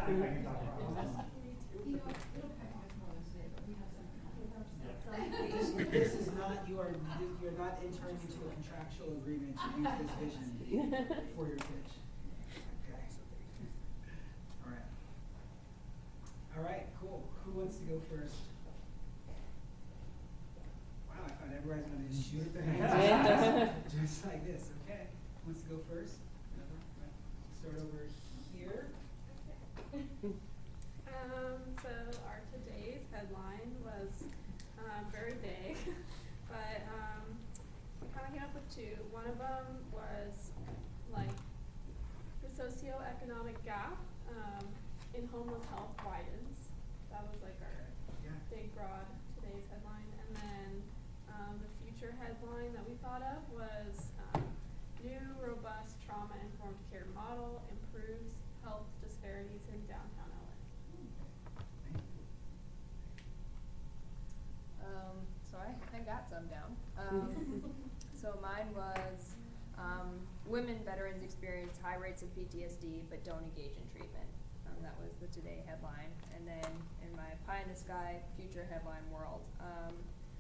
can talk about it. This is not, you're not entering into a contractual agreement to use this vision for your pitch. Okay. All right, cool. Who wants to go first? Wow, I thought everybody's gonna just shoot their hands up. Just like this, okay. Who wants to go first? Start over here. So our today's headline was very big, but we kind of came up with two. One of them was like the socioeconomic gap in homeless health widens. That was like our big, broad today's headline. And then the future headline that we thought of was new, robust, trauma-informed care model improves health disparities in downtown LA. So I got some down. So mine was, women veterans experience high rates of PTSD but don't engage in treatment. That was the today headline. And then in my pie in the sky future headline world,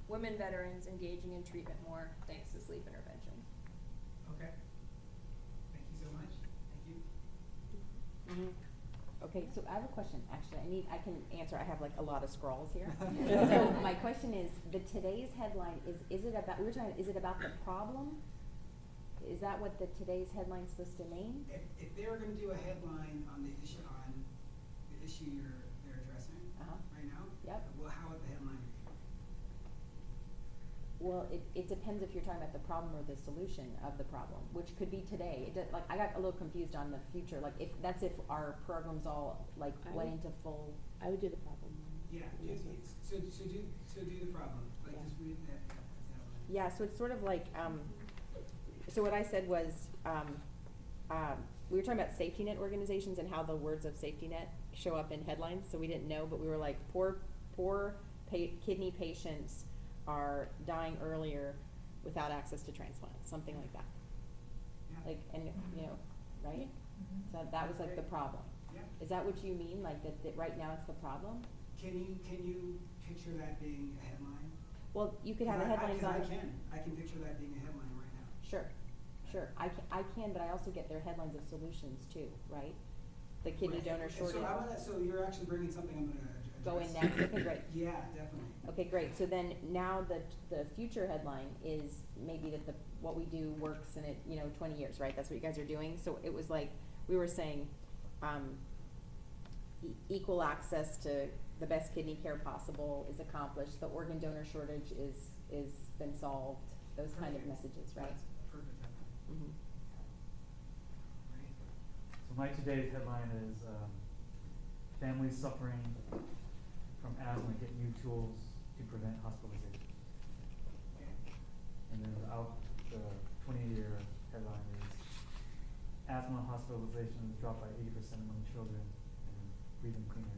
women veterans engaging in treatment more thanks to sleep intervention. Okay. Thank you so much. Thank you. Okay, so I have a question, actually, I can answer, I have like a lot of scrolls here. So my question is, the today's headline, is it about, is it about the problem? Is that what the today's headline's supposed to mean? If they were going to do a headline on the issue they're addressing right now, Yep. Well, how would the headline be? Well, it depends if you're talking about the problem or the solution of the problem, which could be today. Like, I got a little confused on the future, like if our programs all like went into full. I would do the problem one. Yeah, so do the problem, like just read that headline. Yeah, so it's sort of like, so what I said was, we were talking about safety net organizations and how the words of safety net show up in headlines, so we didn't know, but we were like, poor kidney patients are dying earlier without access to transplants, something like that. Yeah. Like, and right? So that was like the problem. Yeah. Is that what you mean, like that right now it's the problem? Can you picture that being a headline? Well, you could have the headlines on. I can picture that being a headline right now. Sure. I can, but I also get their headlines of solutions too, right? The kidney donor shortage. So you're actually bringing something I'm gonna address. Go in next. Okay, great. Yeah, definitely. Okay, great. So then now the future headline is maybe that what we do works in 20 years, right? That's what you guys are doing. So it was like we were saying, equal access to the best kidney care possible is accomplished. The organ donor shortage is been solved. Those kind of messages, right? That's perfect. Mm-hmm. Great. So my today's headline is families suffering from asthma get new tools to prevent hospitalization. And then the 20-year headline is asthma hospitalizations dropped by 80% among children and breathing cleaner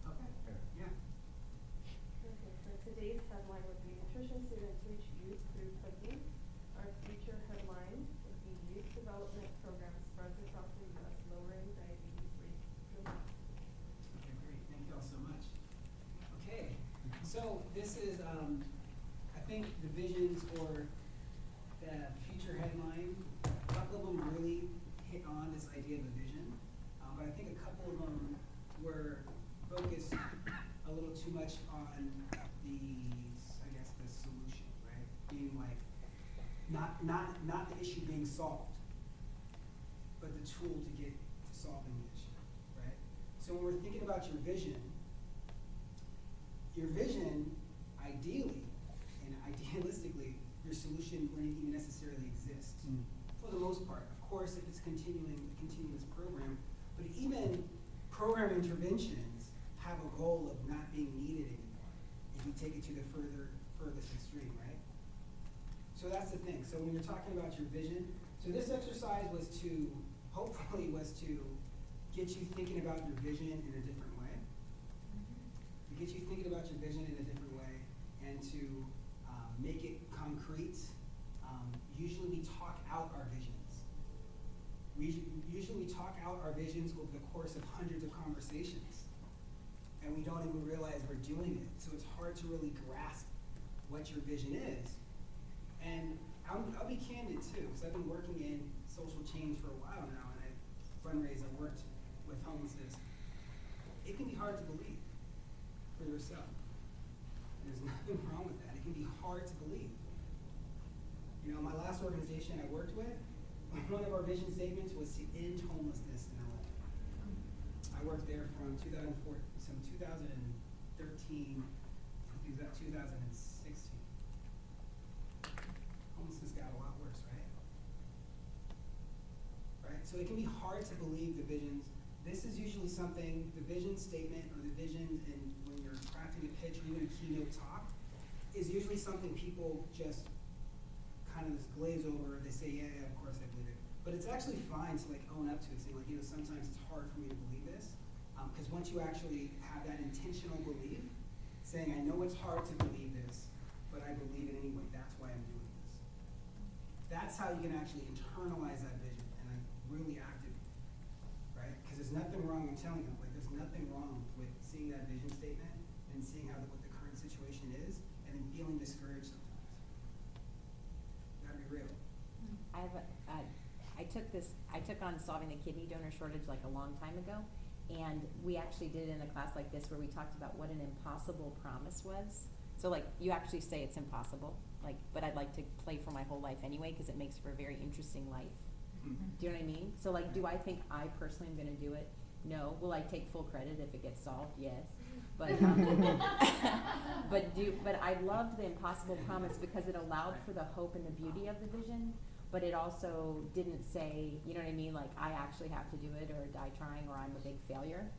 Okay. air. Yeah. Okay, so today's headline would be Nutrition Students Reach Youth Through Cooking. Our future headline would be Youth Development Program Spreads Across the U.S. Lowering Diabetes Rates Dramatically. Okay, great. Thank you all so much. Okay, so this is, I think the visions for the future headline, a couple of them really hit on this idea of a vision, but I think a couple of them were focused a little too much on the solution, right? Being like, not the issue being solved, but the tool to get to solving the issue, right? So when we're thinking about your vision ideally and idealistically, your solution wouldn't even necessarily exist for the most part. Of course, if it's a continuous program, but even program interventions have a goal of not being needed anymore if you take it to the furthest extreme, right? So that's the thing. So when you're talking about your vision, so this exercise hopefully was to get you thinking about your vision in a different way. To get you thinking about your vision in a different way and to make it concrete. Usually we talk out our visions. usually talk out our visions over the course of hundreds of conversations, and we don't even realize we're doing it. So it's hard to really grasp what your vision is. And I'll be candid too, because I've been working in social change for a while now, and I fundraise, I worked with homelessness. It can be hard to believe for yourself. There's nothing wrong with that. It can be hard to believe. You know, my last organization I worked with, one of our vision statements was to end homelessness in LA. I worked there from 2013 through 2016. Homelessness got a lot worse, right? Right? So it can be hard to believe the visions. This is usually something, the vision statement or the vision, and when you're crafting a pitch or even a keynote talk, is usually something people just kind of just glaze over. They say, yeah, of course I believe it. But it's actually fine to like own up to it, say like, sometimes it's hard for me to believe this. Because once you actually have that intentional belief, saying, I know it's hard to believe this, but I believe it anyway, that's why I'm doing this. That's how you can actually internalize that vision and like really activate, right? Because there's nothing wrong, I'm telling you, like there's nothing wrong with seeing that vision statement and seeing what the current situation is and then feeling discouraged sometimes. You gotta be real. I took on solving the kidney donor shortage like a long time ago, and we actually did it in a class like this where we talked about what an impossible promise was. So like, you actually say it's impossible, like, but I'd like to play for my whole life anyway, because it makes for a very interesting life. Mm-hmm. Do you know what I mean? So like, do I think I personally am gonna do it? No. Will I take full credit if it gets solved? Yes. But, but I loved the impossible promise because it allowed for the hope and the beauty of the vision, but it also didn't say, you know what I mean, like I actually have to do it or die trying or I'm a big failure.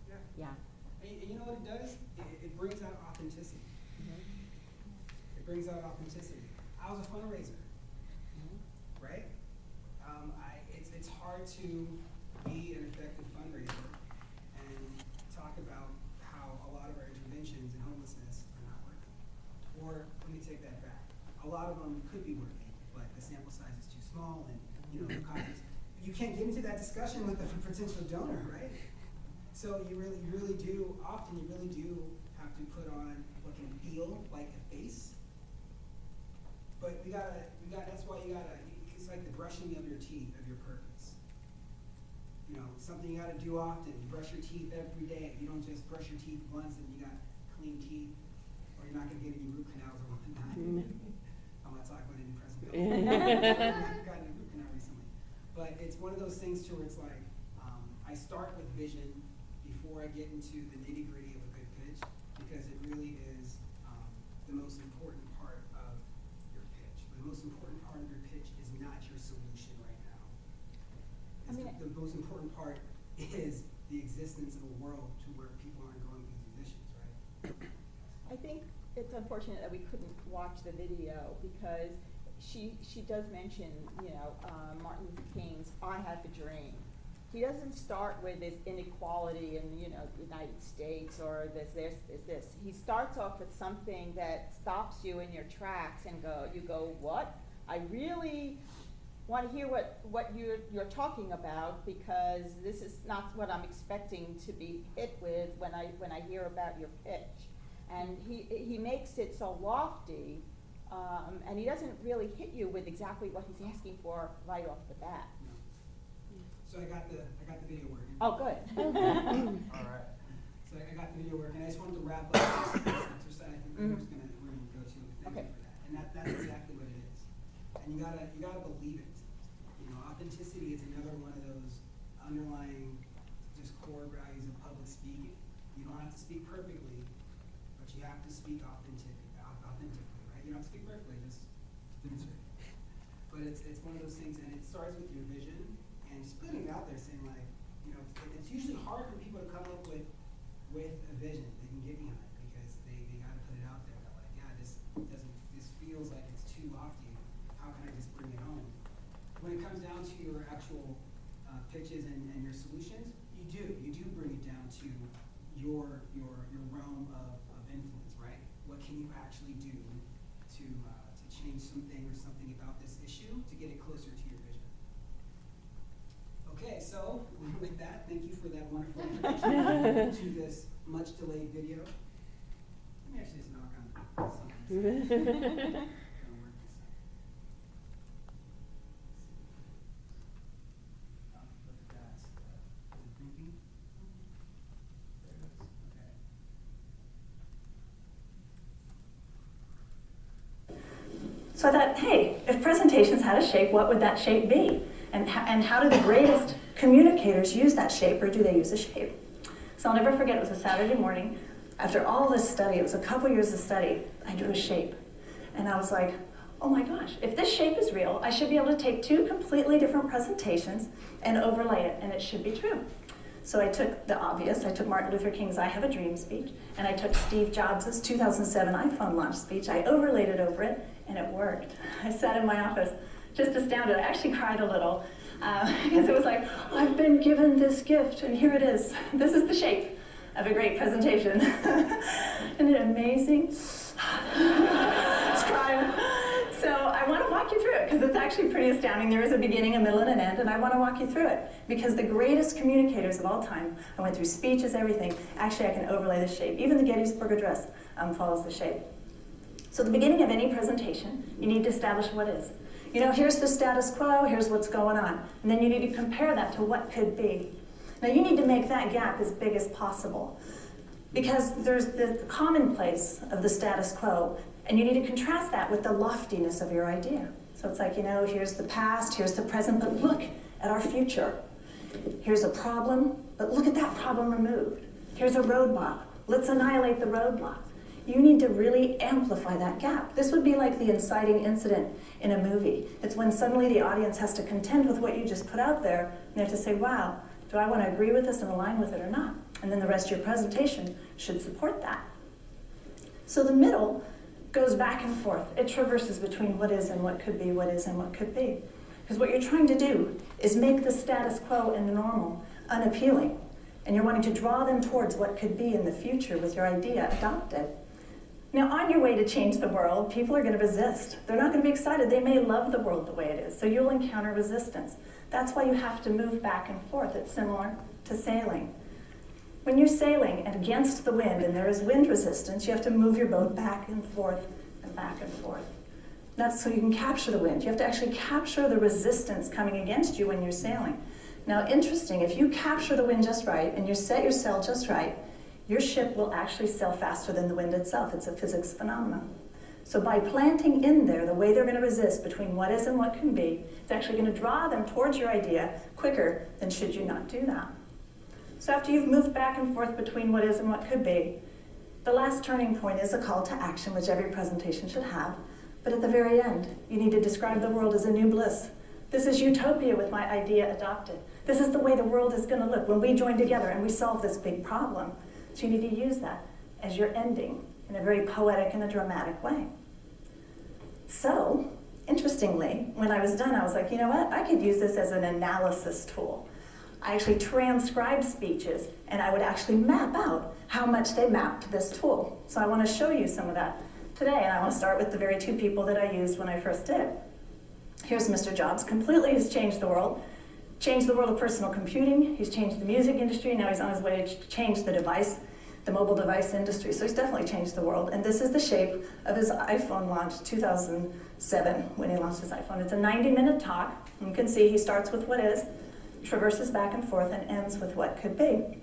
Yeah. Yeah. And you know what it does? It brings out authenticity. Mm-hmm. It brings out authenticity. I was a fundraiser, right? It's hard to be an effective fundraiser and talk about how a lot of our interventions in homelessness are not working. Or let me take that back. A lot of them could be working, but the sample size is too small, and the costs. You can't get into that discussion with a potential donor, right? So you really do have to put on what can feel like a face. But that's why it's like the brushing of your teeth, of your purpose. Something you gotta do often. You brush your teeth every day. You don't just brush your teeth once and you got clean teeth, or you're not gonna get any root canals or whatnot. I'm not talking about any present. I've gotten a root canal recently. But it's one of those things too where it's like, I start with vision before I get into the nitty-gritty of a good pitch, because it really is the most important part of your pitch. The most important part of your pitch is not your solution right now. The most important part is the existence of a world to where people aren't going through these issues, right? I think it's unfortunate that we couldn't watch the video because she does mention, Martin Luther King's "I Have a Dream." He doesn't start with this inequality in, the United States or this. He starts off with something that stops you in your tracks and you go, what? I really want to hear what you're talking about, because this is not what I'm expecting to be hit with when I hear about your pitch. And he makes it so lofty, and he doesn't really hit you with exactly what he's asking for right off the bat. So I got the video working. Oh, good. All right. So I got the video working. I just wanted to wrap up this exercise. I think we're gonna go to. Thank you for that. And that's exactly what it is. And you gotta believe it. Authenticity is another one of those underlying just core values of public speaking. You don't have to speak perfectly, but you have to speak authentically, right? You don't have to speak perfectly, just demonstrate. But it's one of those things, and it starts with your vision and just putting it out there, saying like, it's usually hard for people to come up with a vision they can get behind, because they got to put it out there. They're like, yeah, this feels like it's too lofty. How can I just bring it home? When it comes down to your actual pitches and your solutions, you do bring it down to your realm of influence, right? What can you actually do to change something or something about this issue to get it closer to your vision? so with that, thank you for that wonderful introduction to this much delayed video. Let me actually just knock on something. Gonna work this out. Look at that. Is it thinking? There it is. Okay. So I thought, hey, if presentations had a shape, what would that shape be? And how do the greatest communicators use that shape, or do they use a shape? So I'll never forget, it was a Saturday morning. After all this study, it was a couple years of study, I drew a shape. And I was like, oh my gosh, if this shape is real, I should be able to take two completely different presentations and overlay it, and it should be true. So I took the obvious, I took Martin Luther King's I Have a Dream speech, and I took Steve Jobs' 2007 iPhone launch speech, I overlaid it over it, and it worked. I sat in my office, just astounded. I actually cried a little, because it was like, I've been given this gift, and here it is. This is the shape of a great presentation. Isn't it amazing? It's crying. So I want to walk you through it, because it's actually pretty astounding. There is a beginning, a middle, and an end, and I want to walk you through it. Because the greatest communicators of all time, I went through speeches, everything, actually I can overlay the shape. Even the Gettysburg Address follows the shape. So the beginning of any presentation, you need to establish what is. You know, here's the status quo, here's what's going on. And then you need to compare that to what could be. Now you need to make that gap as big as possible, because there's the commonplace of the status quo, and you need to contrast that with the loftiness of your idea. So it's like, you know, here's the past, here's the present, but look at our future. Here's a problem, but look at that problem removed. Here's a roadblock, let's annihilate the roadblock. You need to really amplify that gap. This would be like the inciting incident in a movie. It's when suddenly the audience has to contend with what you just put out there, and they have to say, wow, do I want to agree with this and align with it or not? And then the rest of your presentation should support that. So the middle goes back and forth. It traverses between what is and what could be, what is and what could be. Because what you're trying to do is make the status quo and the normal unappealing. And you're wanting to draw them towards what could be in the future with your idea adopted. Now, on your way to change the world, people are going to resist. They're not going to be excited. They may love the world the way it is, so you'll encounter resistance. That's why you have to move back and forth. It's similar to sailing. When you're sailing against the wind and there is wind resistance, you have to move your boat back and forth and back and forth. That's so you can capture the wind. You have to actually capture the resistance coming against you when you're sailing. Now, interesting, if you capture the wind just right and you set your sail just right, your ship will actually sail faster than the wind itself. It's a physics phenomenon. So by planting in there the way they're going to resist between what is and what can be, it's actually going to draw them towards your idea quicker than should you not do that. So after you've moved back and forth between what is and what could be, the last turning point is a call to action, which every presentation should have. But at the very end, you need to describe the world as a new bliss. This is utopia with my idea adopted. This is the way the world is going to look when we join together and we solve this big problem. So you need to use that as your ending in a very poetic and a dramatic way. So, interestingly, when I was done, I was like, you know what? I could use this as an analysis tool. I actually transcribed speeches, and I would actually map out how much they mapped to this tool. So I want to show you some of that today, and I want to start with the very two people that I used when I first did it. Here's Mr. Jobs. Completely has changed the world of personal computing. He's changed the music industry. Now he's on his way to change the mobile device industry. So he's definitely changed the world. And this is the shape of his iPhone launch, 2007, when he launched his iPhone. It's a 90-minute talk. You can see he starts with what is, traverses back and forth, and ends with what could be.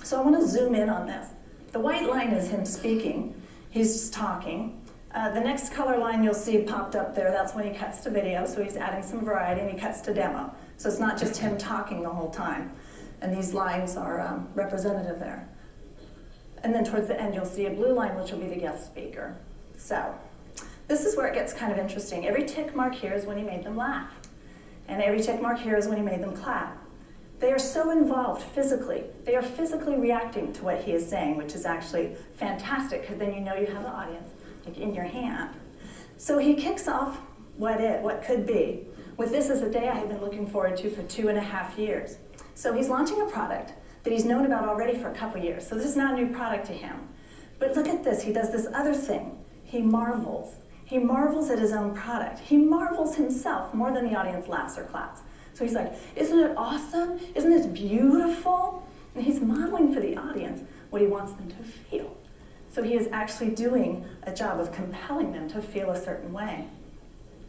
So I want to zoom in on this. The white line is him speaking. He's just talking. The next color line you'll see popped up there, that's when he cuts to video. So he's adding some variety, and he cuts to demo. So it's not just him talking the whole time. And these lines are representative there. And then towards the end, you'll see a blue line, which will be the guest speaker. So this is where it gets kind of interesting. Every tick mark here is when he made them laugh. And every tick mark here is when he made them clap. They are so involved physically. They are physically reacting to what he is saying, which is actually fantastic, because then you know you have the audience like in your hand. So he kicks off what could be with this is a day I have been looking forward to for 2.5 years. So he's launching a product that he's known about already for a couple years. So this is not a new product to him. But look at this, he does this other thing. He marvels. He marvels at his own product. He marvels himself more than the audience laughs or claps. So he's like, isn't it awesome? Isn't this beautiful? And he's modeling for the audience what he wants them to feel. So he is actually doing a job of compelling them to feel a certain way.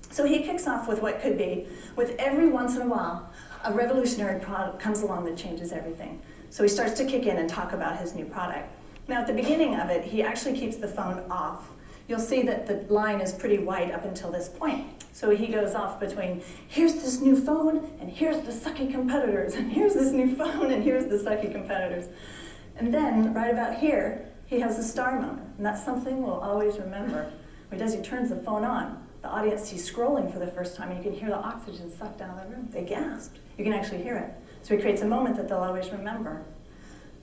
So he kicks off with what could be, with every once in a while, a revolutionary product comes along that changes everything. So he starts to kick in and talk about his new product. Now at the beginning of it, he actually keeps the phone off. You'll see that the line is pretty wide up until this point. So he goes off between, here's this new phone, and here's the sucky competitors, and here's this new phone, and here's the sucky competitors. And then, right about here, he has a star moment, and that's something we'll always remember. What he does, he turns the phone on. The audience sees scrolling for the first time, and you can hear the oxygen sucked out of the room. They gasped. You can actually hear it. So he creates a moment that they'll always remember.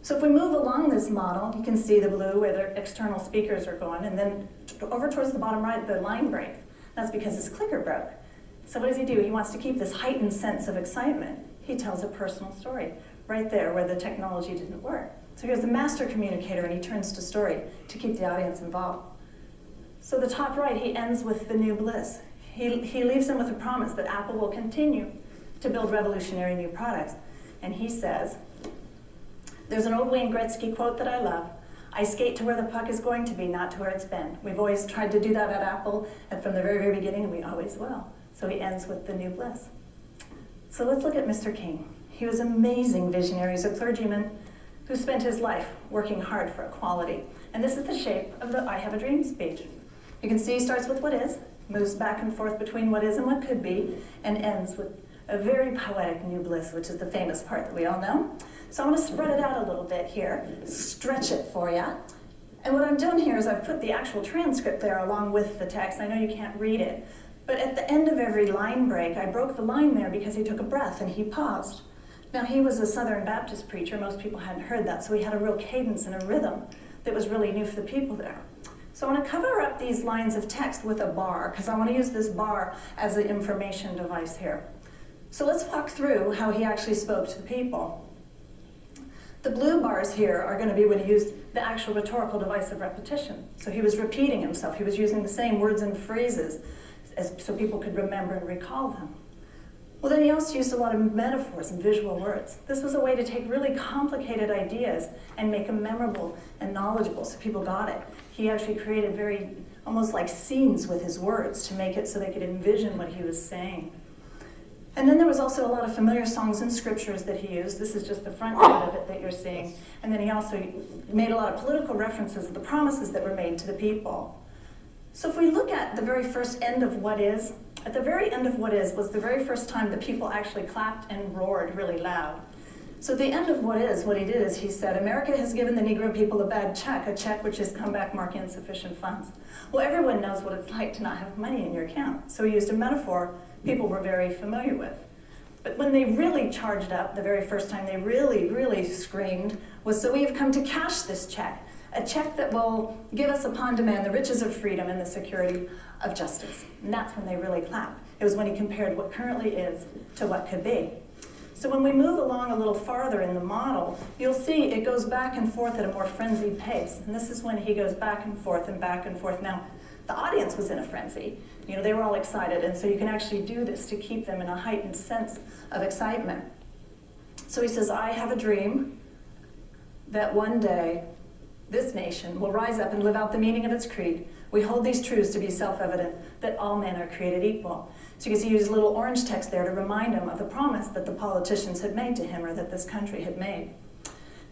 So if we move along this model, you can see the blue where the external speakers are going, and then over towards the bottom right, the line breaks. That's because his clicker broke. So what does he do? He wants to keep this heightened sense of excitement. He tells a personal story right there where the technology didn't work. So here's the master communicator, and he turns to story to keep the audience involved. So the top right, he ends with the new bliss. He leaves them with a promise that Apple will continue to build revolutionary new products. And he says, there's an old Wayne Gretzky quote that I love. I skate to where the puck is going to be, not to where it's been. We've always tried to do that at Apple, and from the very, very beginning, and we always will. So he ends with the new bliss. So let's look at Mr. King. He was an amazing visionary. He's a clergyman who spent his life working hard for equality. And this is the shape of the I Have a Dream speech. You can see he starts with what is, moves back and forth between what is and what could be, and ends with a very poetic new bliss, which is the famous part that we all know. So I'm going to spread it out a little bit here, stretch it for you. And what I'm doing here is I've put the actual transcript there along with the text. I know you can't read it, but at the end of every line break, I broke the line there because he took a breath and he paused. Now he was a Southern Baptist preacher. Most people hadn't heard that, so he had a real cadence and a rhythm that was really new for the people there. So I want to cover up these lines of text with a bar, because I want to use this bar as an information device here. So let's walk through how he actually spoke to the people. The blue bars here are going to be when he used the actual rhetorical device of repetition. So he was repeating himself. He was using the same words and phrases so people could remember and recall them. Well, then he also used a lot of metaphors and visual words. This was a way to take really complicated ideas and make them memorable and knowledgeable so people got it. He actually created very, almost like scenes with his words to make it so they could envision what he was saying. And then there was also a lot of familiar songs and scriptures that he used. This is just the front end of it that you're seeing. And then he also made a lot of political references of the promises that were made to the people. So if we look at the very first end of what is, at the very end of what is was the very first time that people actually clapped and roared really loud. So at the end of what is, what he did is he said, America has given the Negro people a bad check, a check which has come back marking insufficient funds. Well, everyone knows what it's like to not have money in your account. So he used a metaphor people were very familiar with. But when they really charged up, the very first time they really, really screamed, was, so we have come to cash this check, a check that will give us upon demand the riches of freedom and the security of justice. And that's when they really clapped. It was when he compared what currently is to what could be. So when we move along a little farther in the model, you'll see it goes back and forth at a more frenzied pace. And this is when he goes back and forth and back and forth. Now, the audience was in a frenzy. You know, they were all excited, and so you can actually do this to keep them in a heightened sense of excitement. So he says, I have a dream that one day this nation will rise up and live out the meaning of its creed. We hold these truths to be self-evident, that all men are created equal. So you can see he used a little orange text there to remind him of the promise that the politicians had made to him, or that this country had made.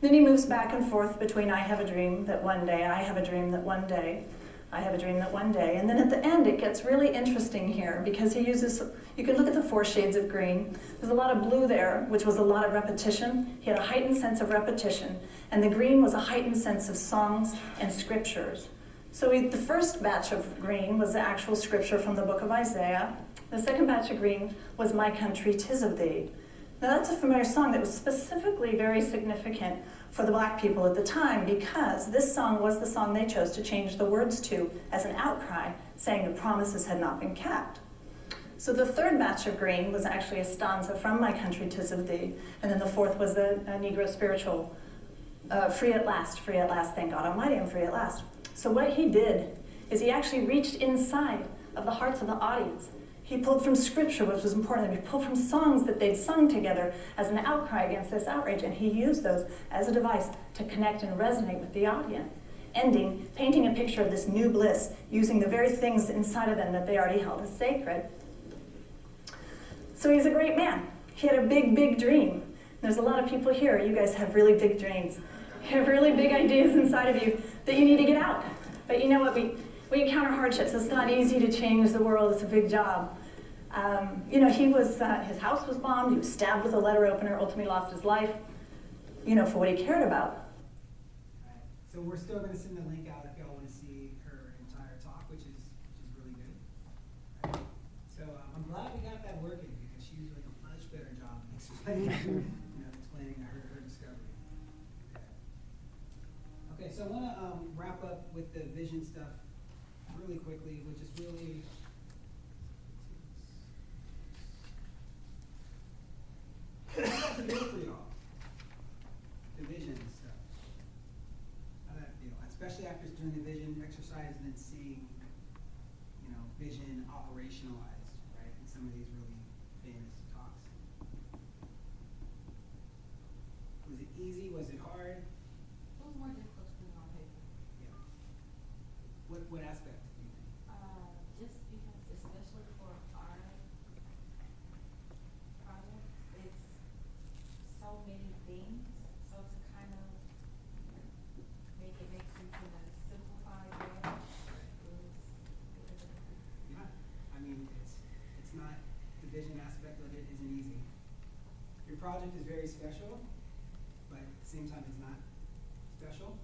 Then he moves back and forth between I have a dream that one day, I have a dream that one day, I have a dream that one day. And then at the end, it gets really interesting here because he uses, you can look at the 4 shades of green. There's a lot of blue there, which was a lot of repetition. He had a heightened sense of repetition. And the green was a heightened sense of songs and scriptures. So the first batch of green was the actual scripture from the book of Isaiah. The second batch of green was My Country, 'Tis of Thee. Now that's a familiar song that was specifically very significant for the black people at the time, because this song was the song they chose to change the words to as an outcry, saying the promises had not been kept. So the third batch of green was actually a stanza from My Country, 'Tis of Thee, and then the fourth was the Negro spiritual, free at last, thank God Almighty, I'm free at last. So what he did is he actually reached inside of the hearts of the audience. He pulled from scripture, which was important. He pulled from songs that they'd sung together as an outcry against this outrage, and he used those as a device to connect and resonate with the audience. Ending, painting a picture of this new bliss, using the very things inside of them that they already held as sacred. So he's a great man. He had a big, big dream. There's a lot of people here, you guys have really big dreams. You have really big ideas inside of you that you need to get out. But you know what, we encounter hardships. It's not easy to change the world, it's a big job. He was, his house was bombed, he was stabbed with a letter opener, ultimately lost his life, for what he cared about. Right. So we're still going to send the link out if y'all want to see her entire talk, which is really good. Right. So I'm glad we got that working because she was doing a much better job of explaining, explaining her discovery. Okay, so I want to wrap up with the vision stuff really quickly, which is really feel for y'all. The vision stuff. How that feel? Especially after doing the vision exercise and then seeing, vision operationalized, right? In some of these really famous talks. Was it easy? Was it hard? It was more difficult to put on paper. Yeah. What aspect do you think? Just because, especially for our project, it's so many things, so to kind of make it make sense in a simplified way, it was really difficult. Yeah. I mean, it's not, the vision aspect of it isn't easy. Your project is very special, but at the same time it's not special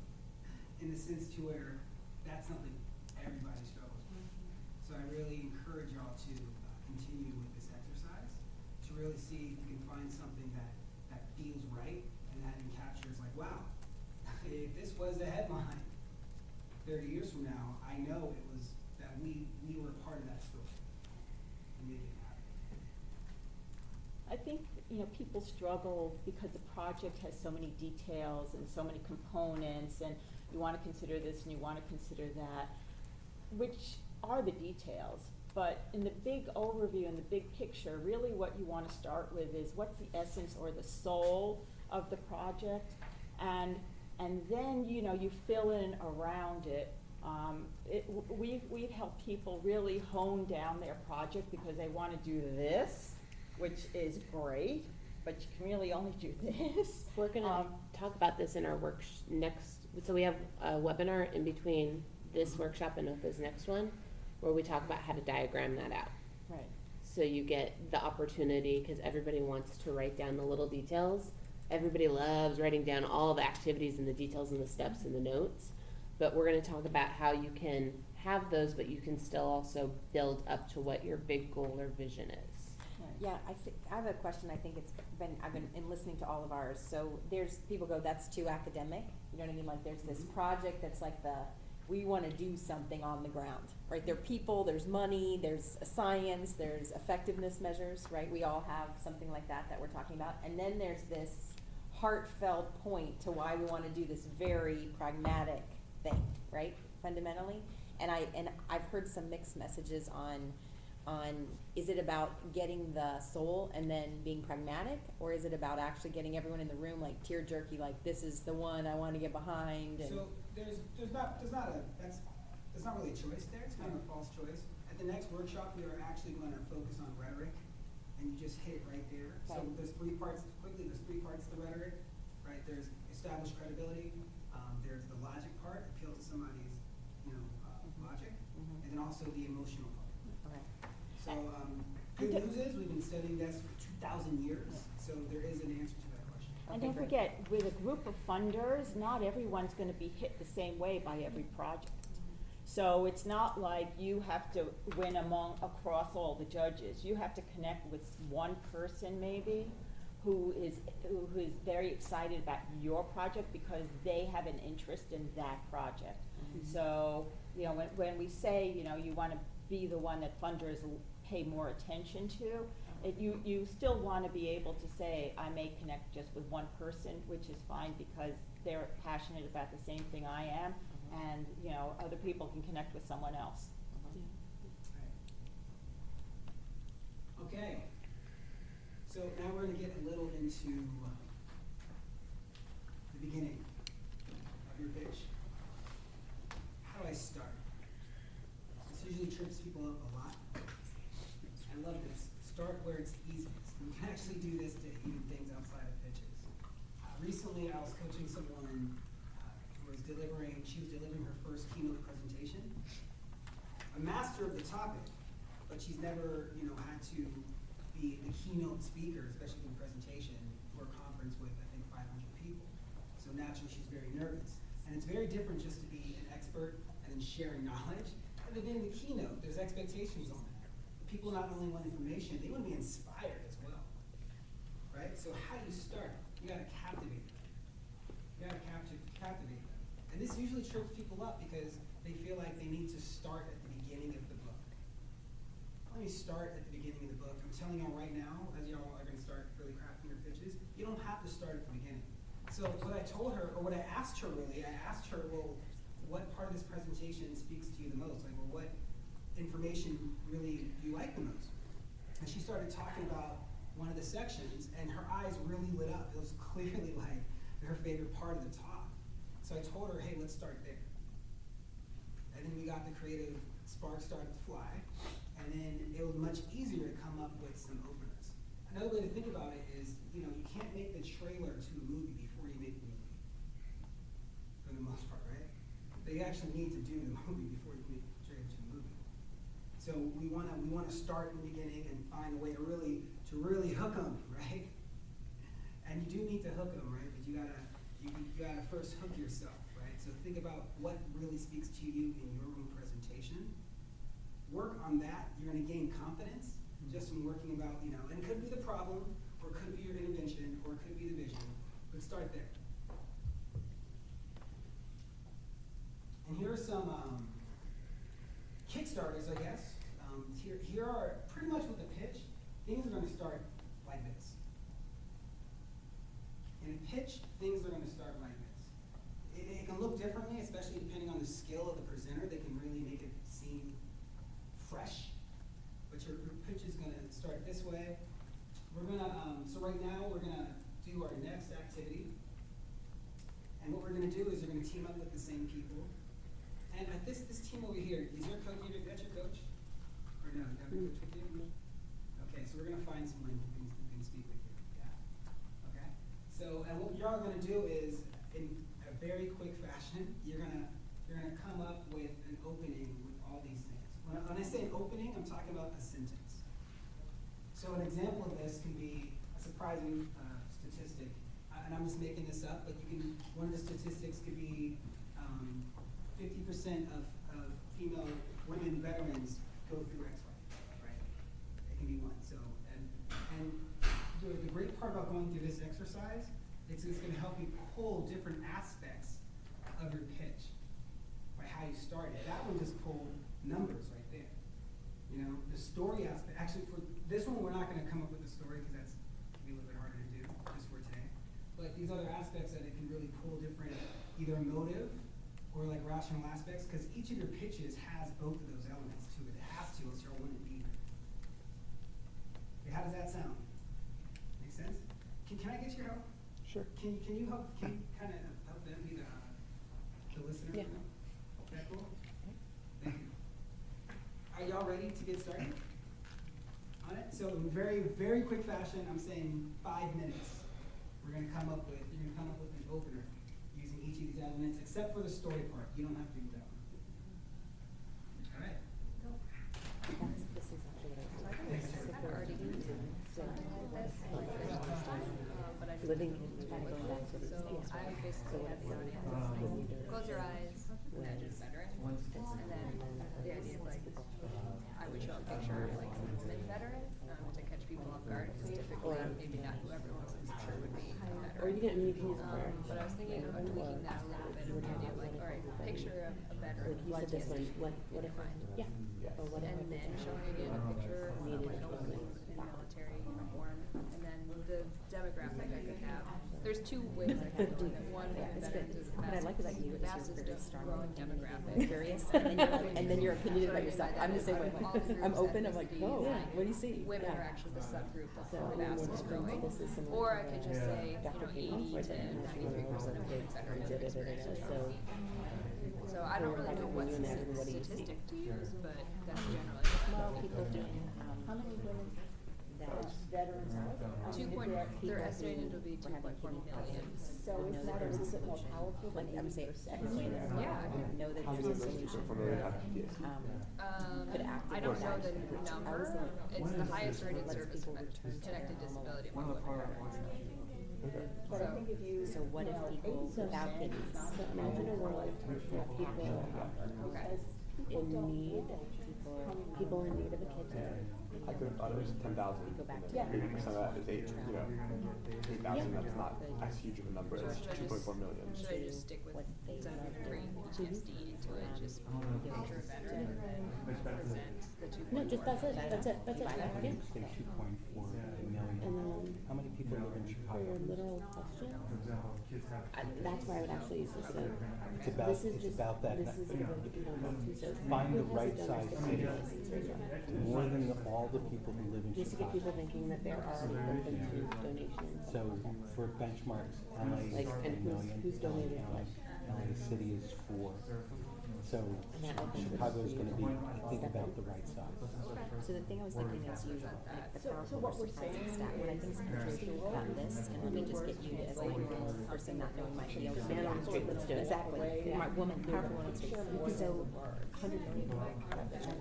in the sense to where that's something everybody struggles with. So I really encourage y'all to continue with this exercise, to really see if you can find something that feels right and that captures like, wow, if this was a headline 30 years from now, I know it was that we were a part of that story and made it happen. I think, people struggle because the project has so many details and so many components, and you want to consider this and you want to consider that, which are the details. But in the big overview, in the big picture, really what you want to start with is what's the essence or the soul of the project, and then you fill in around it. We've helped people really hone down their project because they want to do this, which is great, but you can really only do this. We're gonna talk about this in our so we have a webinar in between this workshop and Oprah's next one, where we talk about how to diagram that out. Right. So you get the opportunity, because everybody wants to write down the little details. Everybody loves writing down all the activities and the details and the steps and the notes. But we're gonna talk about how you can have those, but you can still also build up to what your big goal or vision is. Yeah, I have a question. I've been in listening to all of ours. So there's people go, that's too academic. You know what I mean? Like there's this project that's like we want to do something on the ground, right? There are people, there's money, there's a science, there's effectiveness measures, right? We all have something like that we're talking about. And then there's this heartfelt point to why we want to do this very pragmatic thing, right? Fundamentally. And I've heard some mixed messages on is it about getting the soul and then being pragmatic, or is it about actually getting everyone in the room like tear jerky, like this is the one I want to get behind? And So there's not really a choice there. It's kind of a false choice. At the next workshop, we are actually going to focus on rhetoric, and you just hit it right there. Okay. So there's three parts to the rhetoric, right? There's established credibility. There's the logic part, appeal to somebody's, logic, and then also the emotional part. okay. So good news is we've been studying this for 2,000 years, so there is an answer to that question. And Okay, don't great. forget, with a group of funders, not everyone's gonna be hit the same way by every project. So it's not like you have to win across all the judges. You have to connect with one person maybe who is very excited about your project because they have an interest in that project. So, when we say, you wanna be the one that funders pay more attention to, you still wanna be able to say, I may connect just with one person, which is fine because they're passionate about the same thing I am, and, you know, other people can connect with someone else. Right. So, good news is we've been studying this for 2,000 years, so there is an answer to that question. Okay. Okay. And don't forget, with a group of funders, not everyone's gonna be hit the same way by every project. So it's not like you have to win across all the judges. You have to connect with one person who is very excited about your project because they have an interest in that project. So, Okay. So now we're going to get a little into the beginning of your pitch. How do I start? This usually trips people up a lot. I love this. Start where it's easiest. You can actually do this to even things outside of pitches. Recently, I was coaching someone who was she was delivering her first keynote presentation. A master of the topic, but she's never, had to be the keynote speaker, especially in a presentation for a conference with, I think, 500 people. So naturally, she's very nervous. And it's very different just to be an expert and then sharing knowledge. And then being the keynote, there's expectations on that. People not only want information, they want to be inspired as well. Right? So how do you start? You gotta captivate them. You gotta captivate them. And this usually trips people up because they feel like they need to start at the beginning of the book. Let me start at the beginning of the book. I'm telling y'all right now, as y'all are gonna start really crafting your pitches, you don't have to start at the beginning. So what I told her, or what I asked her really, well, what part of this presentation speaks to you the most? Like, well, what information really you like the most? And she started talking about one of the sections, and her eyes really lit up. It was clearly like her favorite part of the talk. So I told her, hey, let's start there. And then we got the creative spark started to fly, and then it was much easier to come up with some openers. Another way to think about it is, you can't make the trailer to a movie before you make the movie, for the most part, right? But you actually need to do the movie before you make the trailer to the movie. So we wanna start in the beginning and find a way to really hook them, right? And you do need to hook them, right? But you gotta first hook yourself, right? So think about what really speaks to you in your own presentation. Work on that. You're gonna gain confidence just from working about, and it could be the problem, or it could be your intervention, or it could be the vision. But start there. And here are some Kickstarters, I guess. Here are pretty much with the pitch. Things are going to start like this. In a pitch, things are going to start like this. It can look differently, especially depending on the skill of the presenter. They can really make it seem fresh. But your pitch is going to start this way. We're going to, so right now we're going to do our next activity. And what we're going to do is we're going to team up with the same people. And this team over here, is your coach, that's your coach? Or no, you have a coach with you? Okay, so we're gonna find someone who can speak with you. Yeah. Okay. So, and what you're all gonna do is, in a very quick fashion, you're gonna come up with an opening with all these things. When I say an opening, I'm talking about a sentence. So an example of this can be a surprising statistic, and I'm just making this up, but one of the statistics could be 50% of female women veterans go through X, Y, right? It can be one. So, and the great part about going through this exercise is it's going to help you pull different aspects of your pitch by how you started. That one just pulled numbers right there. The story aspect. Actually, for this one, we're not going to come up with a story because that's going to be a little bit harder to do just for today. But these other aspects that it can really pull different, either emotive or like rational aspects, because each of your pitches has both of those elements to it. It has to, else you wouldn't be here. Okay, how does that sound? Make sense? Can I get your help? Sure. Can you help? Can you kind of help them be the listener? Yeah. Okay, cool. Thank you. Are y'all ready to get started on it? So in very, very quick fashion, I'm saying 5 minutes. You're gonna come up with an opener using each of these elements, except for the story part. You don't have to do that one. All right. This is actually what I Thanks, was Sarah. already into. So, But I living didn't in kind of going back to the So I basically had the audience close your eyes, imagine a veteran, and then the idea of like, I would show a picture of like someone's been veteran, to catch people off guard, because typically maybe not who everyone's picture would be a veteran. Or you can use prayer. But I was thinking of tweaking that a little bit, of the idea of like, all right, picture of a veteran, Like you said this one, what if mind. yeah. Or whatever. And then showing again a picture of like a woman in military uniform, and then the demographic I could have. There's two ways I could do it. One, Yeah, it's veterans good. is But I mass like about you is you're fastest very strong growing and demographic. curious, and then you're like, and then you're opinionated about So yourself. you I'm the same way. identify all groups, I'm open. I'm like, ethnicities, oh, like, what do you see? Women Yeah. are actually the subgroup that's So, the fastest growing. this is similar Or to I could the just Yeah. say, Dr. King, 80 where to the 93% of kids that are da, living da, da, da, experience da, trauma. so So I don't really know what you imagine what do you see? statistic to use, but that's generally. Well, people doing, How many women, that. veterans have? I mean, Two if point, they're- they're estimated to be 2.4 million. So is that a little bit more powerful than Like, I would say, 80%? Yeah. know that there's a solution. Could act I don't know the as- number, it's the highest rated service connected disability among women veterans. But I think if you, So what if you know, people 80% without is kidneys? not So imagine a world where people Okay. in need, people in need of a kidney. I could have thought it was 10,000. Go back to Yeah. 80% of that is 8,000. That's not as huge of a number as So should I 2.4 just- million. Should I just stick with what they instead of love bringing doing. PTSD into it, just I don't know if picture a it's- veteran and then present the 2.4. No, just that's it, that's it, that's it, Divide yeah. it. Say 2.4 And million. then How many people live in for Chicago? your literal question, For example, kids have. that's where I would actually use this. So It's about, this is it's just, about that. this is going to depend on what two says. Find the Who has a right donor size stigma city. license right now? More than all the people who live in Just to get people Chicago. thinking that they're already open to donations. So for benchmarks, LA is Like, and 3 million. who's donated what? LA City is 4. So And that opens it up Chicago is for gonna you be, to I think, step about in. the right size. So the thing I was thinking is you, like, the So powerful what we're versus surprising saying stat. What I think is is interesting about this, and let me just get you to, as a woman person not knowing my field. Man on the street, let's do it. Exactly, Yeah. my woman, powerful woman. Share more So, than words. 100 million people have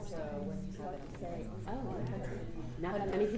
So when you start to say, Oh, not that many people